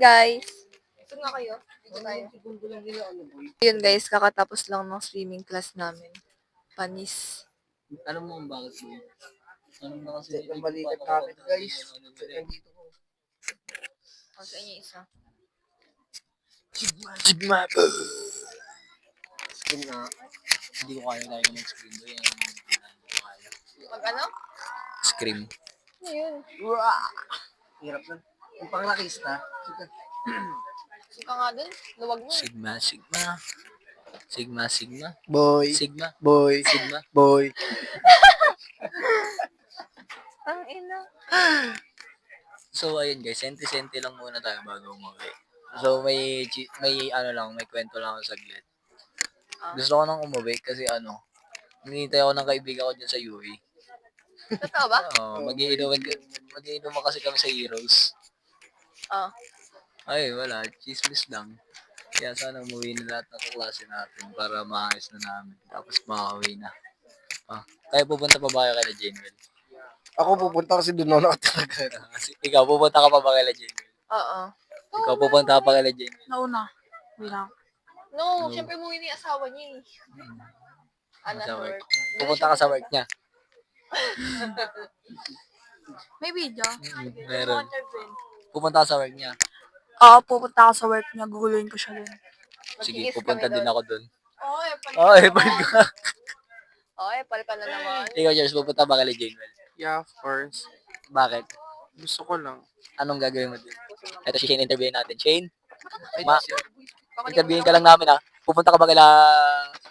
guys! Ito nga kayo. Dito tayo. Yun guys, kakatapos lang ng swimming class namin. Panis. Alam mo kung bakit mo? Anong na kasi Ang balikat namin guys. Nandito ko. O, sa inyo isa. Sigma. Scream nga. Hindi ko kaya lagi mag-scream. Mag ano? Scream. Ano yun? Hirap nun. Yung pangrakista. Suka nga dun. Luwag mo. Sigma. Boy. Sigma. Boy. Sigma. Boy. Ang ina. So ayun guys, senti-senti lang muna tayo bago umuwi. So may kwento lang ako saglit. Gusto ko nang umuwi kasi hinihintay ako ng kaibigan ko dyan sa UE. Totoo ba? Magiinuman kasi kami sa Heroes. Oo. Ay, wala. Chismis lang. Kaya sana umuwi na lahat ng klase natin para maayos na namin. Tapos makauwi na. Kaya pupunta pa ba kayo kay Janewell? Ako pupunta kasi doon ako nakatalaga. Ikaw, pupunta ka pa ba kay Janewell? Oo. Ikaw, pupunta ka pa kay Janewell? Nauna. Bilang. No, syempre umuwi na yung asawa niya eh. Sa work. Pupunta ka sa work niya? May video. Meron. Pupunta ka sa work niya? Oo, pupunta ako sa work niya. Guguluhin ko siya dun. Sige, pupunta din ako dun. Oo, Epal ka. Oo, epal ka na naman. Ikaw, Charles, pupunta ba kay Janewell? Yeah, of course. Bakit? Gusto ko lang. Anong gagawin mo dun? Ito si Shane, interviewin natin. Shane, Ay, interviewin ka lang namin Pupunta ka ba kila...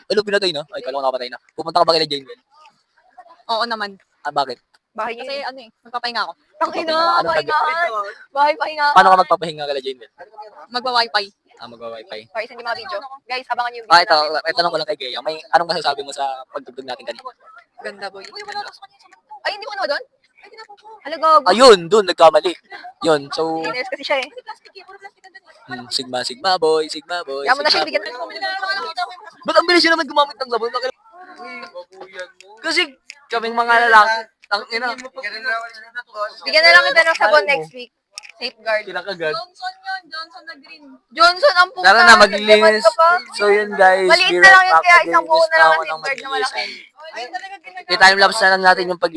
Ano, pinatay na? Ay, kalong nakapatay na. Pupunta ka ba kila Janewell? Oo naman. Bakit? Bahay niya. Kasi magpapahinga ako. Ang ina, Anong pahingahan. Bahay pahingahan. Paano ka magpapahinga kila Janewell? Magwa-wifi. Magwa-wifi. Sorry, hindi mga video. Guys, abangan niyo yung video natin. Ito lang ko lang kay Gaya. Anong masasabi mo sa pagtugtog natin kanina? Ganda boy. Ay, hindi mo ano doon? Hala, gago. Ayun, dun, nagkamali. Yun, so... Winners kasi siya eh. Sigma boy. Kaya mo na siya bigyan. Ba't ang bilis yun naman gumamit ng sabon? Kasi kaming mga lalaki, ina. Bigyan na lang kita ng sabon next week. Safeguard. Kinakagad. Johnson na green. Johnson, ang puta. Tara na, maglinis. So yun guys. Maliit be na lang right yun, back. kaya isang buo na lang ang Maglinis safeguard na ako ng malaki. Ay, talaga ginagawa. I-timelapse na lang natin yung pag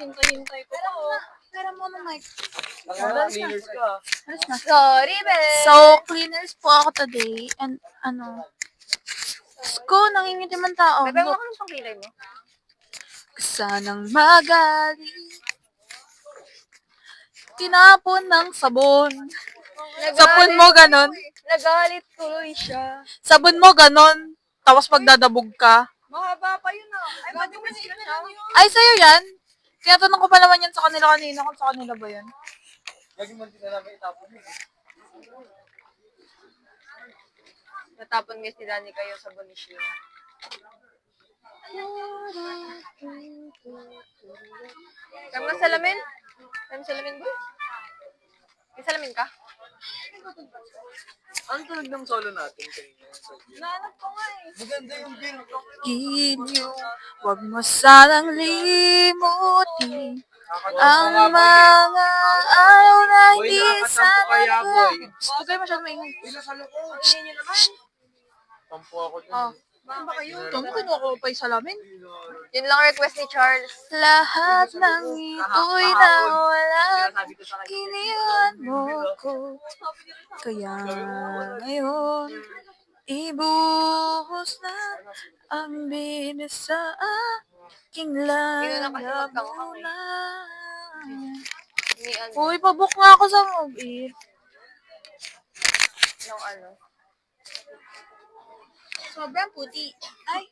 Hintay ko pa. Pero mo na, Mike. Sorry, be. So, cleaners po ako today. And, nangingiti man tao. Bebe, mo ka ng pang-cleaner mo. Sanang magaling. Tinapon ng sabon. Sabon mo ganon. Nagalit tuloy siya. Sabon mo ganon. Tapos pagdadabog ka. Mahaba pa yun ah. Ay, madinis ka na lang yun. Ay, sa'yo yan? Tinatanong ko pa naman yan sa kanila kanina kung sa kanila ba yan. Natapon guys ni Dani kayo sa Bonishin. Kami na salamin? Kami salamin boy? May salamin ka? Ano tunog ng solo natin? Naanap ko nga eh. Maganda yung bill. Inyo, wag mo sanang limutin ang mga araw na hindi sana Huwag kayo masyadong maingay. Tampo ako dun. Oh. Ano ba kayo? Kinuha ko pa yung salamin. Yun lang request ni Charles. Lahat ng ito'y nawala, iniwan mo ko. Kaya ngayon, ibuhos na ang bilis sa aking lalamunan. Ni ano? Uy, pabook nga ako sa mobile. Nung ano? Sobrang puti. Ay,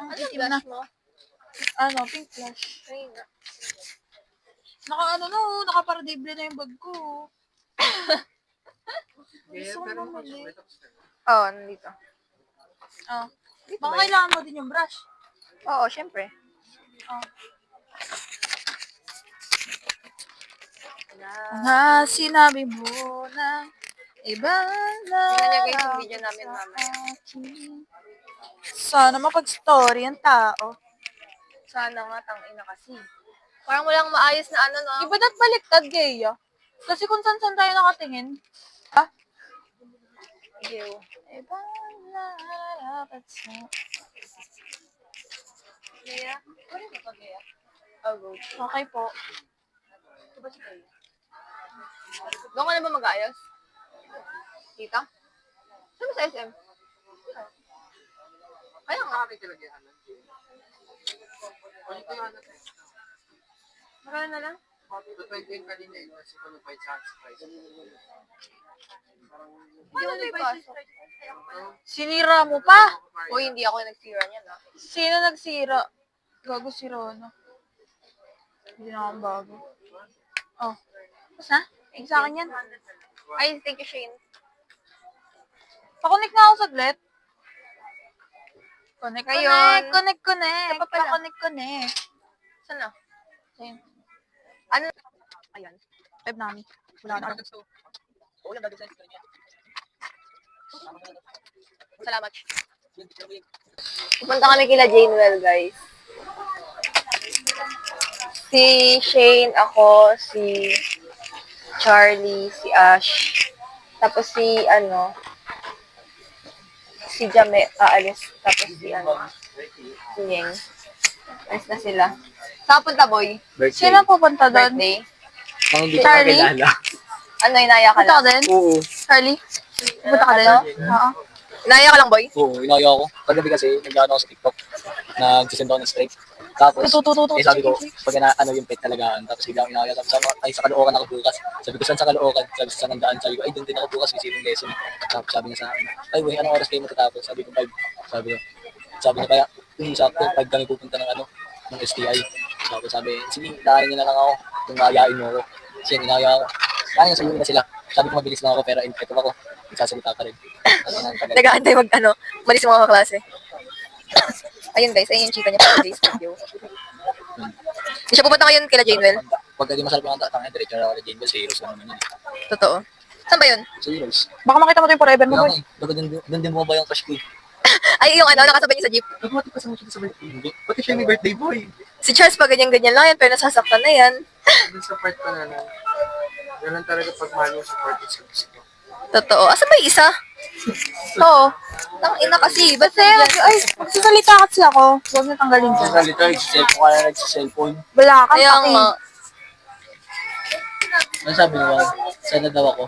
ang Ano itim na. blush mo? Pink flash. Ay, na. Nakaparadible na yung bag ko. Gusto ko mamali. Oo, nandito. Baka kailangan mo din yung brush. Oo, syempre. Nga sinabi mo na iba na Tingnan niyo guys yung video namin mamaya. Sana mapag-story ang tao. Sana nga, tangina kasi. Parang walang maayos na ano, no? Iba na't baliktad, Gaya. Kasi kung saan tayo nakatingin. Ew. Ibang narapat sa... Kaya? Ano ba pag kaya? Oh, go. Okay po. Doon ka na ba mag-aayos? Tita? Saan ba sa SM? Kaya nga. Kami talaga yan. Ano ko yung Marami na lang. 28 kanina eh. Kasi kung nag-fight sa price. Hindi mo nagpasok. Sinira mo pa? O hindi ako nagsira niyan ah. Sino nagsira? Gago si Rona. Hindi na akong bago. Oh. Tapos na? Ay, sa akin yan. Ay, thank you, Shane. Pakunik na ako saglit. Connect, Ayun. connect. Isa pa pala. Connect. Saan na? Ayun. Ano? Ayan. Web namin. Wala na. Salamat. Pupunta kami kila Janewell, guys. Si Shane, ako, si Charlie, si Ash. Tapos si, si Jame, aalis. Tapos si, si Yeng. Alis na sila. Saan punta, boy? Sino ang pupunta doon? Birthday? Nang hindi Charlie? ko kilala. Ano, inaya ka Punta ka lang? din? Oo. Charlie? Punta ka din? Ano? Oo. Inaya ka lang, boy? Oo, inaya ako. Paggabi kasi, nag-ano ako sa TikTok. Nagsisend ako ng straight. Tapos, sabi ko, pag ano yung pet talagaan, tapos biglang inaya. Tapos sabi ko, ay, sa Caloocan ako bukas. Sabi ko, saan sa Caloocan? Sabi ko, saan ang daan? Sabi ko, ay, doon din ako bukas, may sitting lesson. Tapos sabi niya sa akin, ay, wey, anong oras kayo matatapos? Sabi ko, 5. Sabi niya, kaya, sakto, 5 kami pupunta ng ng STI. Sabi, sige, daanin niyo na lang ako kung maayain mo ako. Kasi inaya ako. Kaya sa na sila. Sabi ko, mabilis lang ako, pero infective ako. Nagsasalita pa rin. Nag-aantay malis yung mga kaklase. Ayun guys, ayun yung chika niya sa today's video. Hindi siya pupunta ngayon kila Janewell. Pagka di masarap yung tatang, diretso na ako kay Janewell, sa Heroes na naman yun. Totoo. Saan ba yun? Sa Heroes. Baka makita mo ito yung forever mo, Kaya boy. nga eh, baka doon din bumaba yung crush ko eh. Ay, yung nakasabay niya sa jeep. Nagmati pa sa mga sa birthday. Pati siya may birthday boy. Si Charles pa ganyan-ganyan lang yan, pero nasasaktan na yan. Dun sa part pa na lang. Ganun talaga pag mahal mo sa part sa gusto. Totoo. Asa ba yung isa? Oo. Tang ina kasi. Ba't Kasi, ay, magsasalita kasi ako. Huwag na tanggalin Sa dyan. salita, nagsiselfone ka na nagsiselfone. Wala kang Kaya paki. nga. Ano sabi mo ba? Sana daw ako?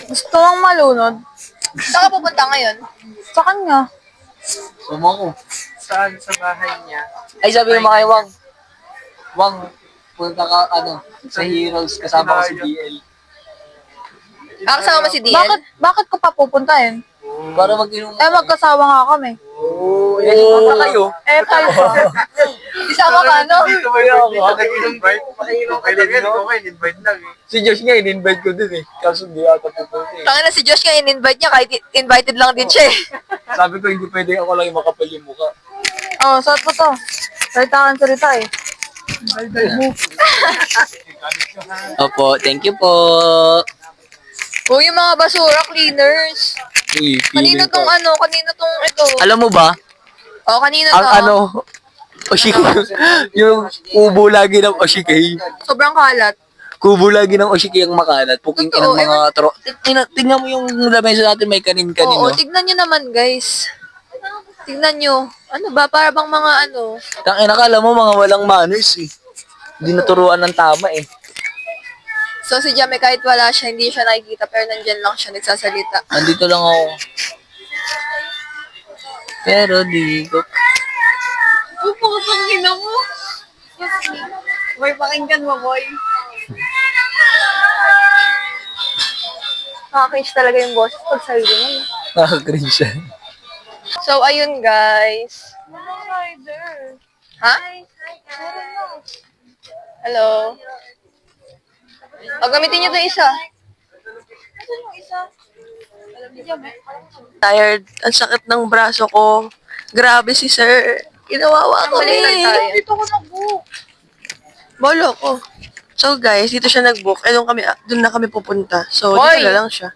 Gusto mong malunod. Saan ka pupunta ngayon? Sa kanya. Sumo ko. Saan sa bahay niya? Ay, sabi mo kay Wang. Wang, punta ka, sa Heroes, kasama ko si DL. Kasama mo si DL? Bakit ko pa pupuntahin? Para mag-inom. Magkasawa nga kami. Oo, punta kayo. Tayo pa. Isama ka, no? Dito ba yung nag-invite? Okay lang yan, okay, invite lang eh. Si Josh nga, in-invite ko din eh. Kaso hindi ata pupunta eh. Tanga na si Josh nga in-invite niya, kahit invited lang din siya eh. Sabi ko, hindi pwede ako lang yung makapal yung mukha. Oh, suot mo to. Salita eh. Opo, thank you po. Oh, yung mga basura cleaners. Uy, Kanino tong ito? Alam mo ba, Oh, kanino ang to? Oshike, yung kubo lagi ng Oshike. Sobrang kalat. Kubo lagi ng Oshike ang makalat. Puking Totoo, inang mga tro. Tingnan mo yung lamesa natin may kanin-kanin, Oo, no? tignan nyo naman, guys. Tignan nyo. Ano ba? Para bang mga Tangina ka, alam mo, mga walang manners eh. Hindi naturuan ng tama eh. So, si Jame, kahit wala siya, hindi siya nakikita, pero nandyan lang siya nagsasalita. Andito lang ako. Pero di ko. Pupukapangin ako. Boy, pakinggan mo, boy. Nakaka-cringe talaga yung boses pag sarili mo. Nakaka-cringe siya. So, ayun, guys. Ha? Hello? O, gamitin niyo ito isa. Tired. Ang sakit ng braso ko. Grabe si sir. Ginawawa ko Balikan tayo. Dito ko nag-book. Bolo ko. So guys, dito siya nag-book. Doon na kami pupunta. So, Hoy! dito na lang siya.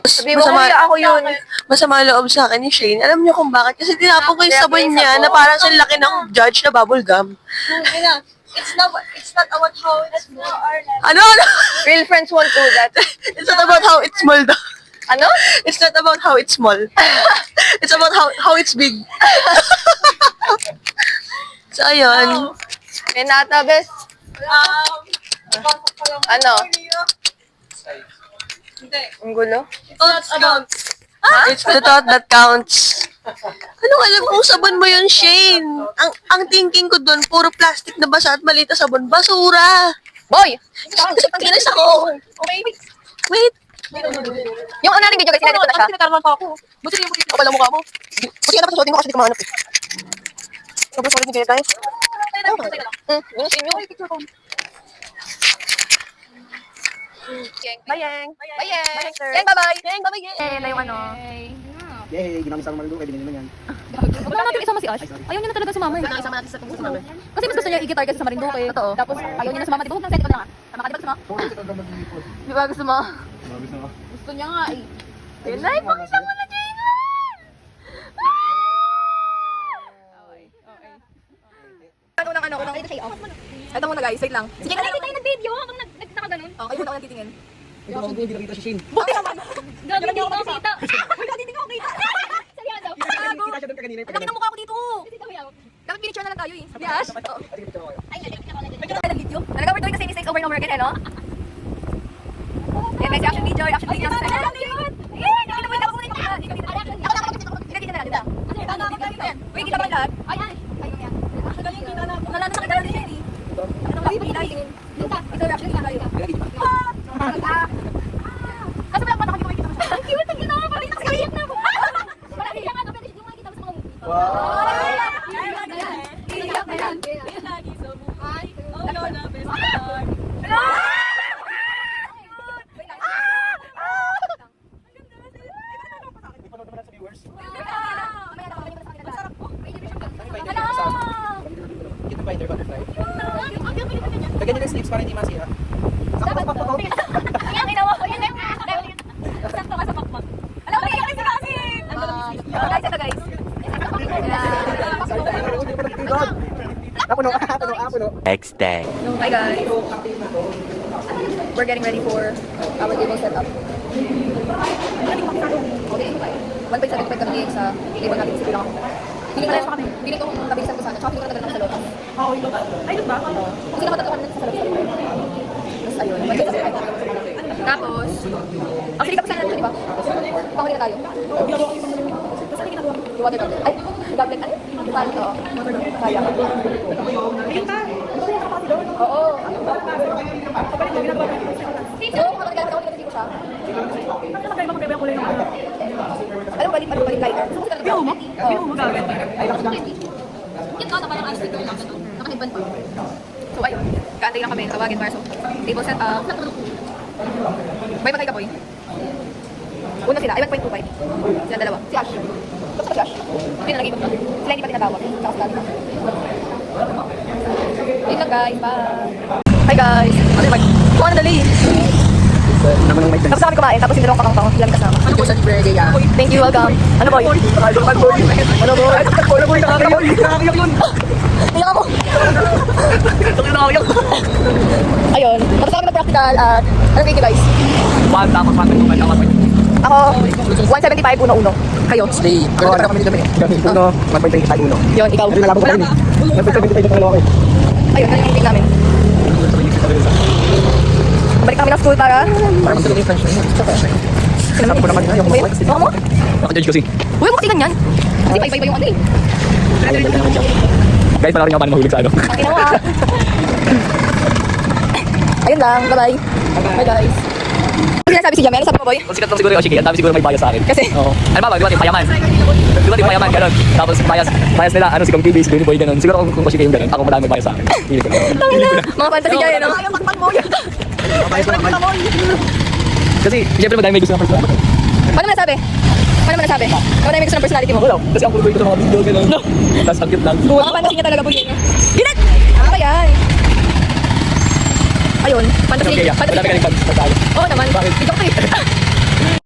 Sabi mo, kuya, ako yun. Masama loob sa akin ni Shane. Alam niyo kung bakit? Kasi tinapon ko yung sabon niya na parang sa laki ng judge na bubble gum. It's not about how it's more. Ano? Real friends won't do that. It's not about how it's small daw. Ano? It's not about how it's small. It's about how it's big. So, ayun. Renata, best. Ano? Ang gulo? It's about It's the thought that counts. Anong alam kong sabon mo yun, Shane? Ang thinking ko dun, puro plastic na basa at maliit na sabon. Basura! Boy! Kinis ako! Wait! Yung ano nating video guys, sinedit ko na siya. Sinataraman pa ako. Buti yung puti. Kapal ang mukha mo. Buti ka dapat sa shooting ko kasi di ka mahanap eh. Sobrang solid ni Kaya guys. Yung sinyo. Bayeng! Bye, Yang! Yang, bye-bye! Bayeng! Babay! Yan na yung ano. Yay, ginamit sa Maludo, kaya binili naman yan. Huwag lang natin isama si Ash. Ayaw niya na talaga sumama eh. Isama natin sa tungkol sa Kasi mas gusto niya i-guitar kasi sa Marinduque. Totoo. Tapos ayaw niya na sumama. Di ba huwag nang send ko na nga. Tama ka, di ba gusto mo? Di ba gusto mo? Gusto niya nga eh. Yun na, ipakita mo na, Jane! Ano nang ano, unang ito muna guys, wait lang. Sige, Hindi tayo nag-video habang nagkakaganon. Okay, muna ako nagtitingin. Ito ako hindi nakita si Shin. Buti naman! Gabi hindi ko makita. Hindi ko makita. Seryoso. Kita siya doon kaganina. Ang dami ng mukha ko dito! Dapat pinicture na lang tayo eh. Sabi Ash? Oo. Ay, Ay, nag-video. Talaga we're doing the same mistakes over and over again, eh, no? Yan guys, reaction video, reaction video. Nakita mo yung tapos mo na yung mga. Hindi na lang, dito. Uy, kita ba yung lahat? Ay, ay. Nalala sa kita din yan eh. Ano ba yung ito reaction video tayo. Kasi wala pa nakakita ko yung kita. Ang cute, ang ginawa. Parang nakasakayap na ako. Wala siya nga, pero yung makikita mo sa mga movie. Iyak na yan. Kita fighter butterfly. Lagyan niyo ng sleeves para hindi masira. Ayan, ginawa ko. Yan, sakto ka sa pakpak. Alam mo, iyak si Kasi. Guys, ito guys. Puno. Next day. Hi guys. We're getting ready for our table setup. Okay. 1.75 kami sa table natin sa pinaka. Feeling ko kabilisan ko sana. Tsaka feeling ko natagal ako sa loob. Ayun ba? Kasi nakatatlo kami sa loob. Tapos ayun. 1.75. Tapos, actually tapos na natin, di ba? Pahuli na tayo. Yung water goblet. Ay, goblet ano? Yung paano ito? Kaya. Oo. So, kung kapag naglalakad ako, hindi ko siya. Alam mo, balik lighter. View mo? View mo gagawin. Yung kata parang ice cream lang. Naka-headband pa. So, ayun. Kaantay lang kami. Tawagin para so. Table set up. May patay ka, boy. Una sila. Ay, 1.25. Sila dalawa. Si Ash. Basta si Ash. Hindi na nag-ibig. Sila hindi pa tinatawag. Tsaka sila dito. Yun lang, guys. Bye. Hi, guys. Ano yung mic? Kuha na dali. Naman ng mic. Tapos kami kumain. Tapos yung dalawang kakang ilang kasama. Ano po? Thank you. Welcome. Ano, boy? Ano, boy? Nakakayak yun. Iyak ako. Ayun. Tapos kami nag-practical at ano kayo guys? Ako, 175 uno-uno. Kayo? Stay. Pero ano kami dito kami? Uno, 1.25 uno. Yun, ikaw. Ano nalaban ko rin eh. 1.25 na pangalawa ko eh. Ayun, ano yung meeting namin? Balik kami ng school para... Para magtulog yung French na yun. Sinasabi ko naman yun, yung mga Baka mo? Naka-judge kasi. Huwag mo kasi ganyan. Kasi bye-bye yung ano eh. Guys, pala rin nga paano mahulog sa ano. Ang ginawa. Ayun lang, bye-bye. Bye guys. Ano sinasabi si Jamel? Sabi mo, boy? Kung sikat lang siguro yung Oshiki, ang dami siguro may bias sa akin. Kasi? Oo. Ano ba, di ba, payaman? Di ba, payaman, gano'n. Tapos bias nila, ano, si Kong TV, si Benny Boy, gano'n. Siguro kung Oshiki yung gano'n, ako madami bias sa akin. Hindi ko. Mga fantasy dyan, no? Ayaw takpan mo yan. Bias ko naman. Kasi, siyempre madami may gusto ng personality. Paano mo nasabi? Paano mo nasabi? Paano may gusto ng personality mo? Wala, kasi ang puluboy ko sa mga video, gano'n. Tapos ang cute lang. Mga fantasy niya talaga, boy. Ginag! Ano ba yan? Ayun, fantasy. Okay, yeah. Fantasy. Madami ka rin fans. Oo naman. Bakit? Ikaw ko eh.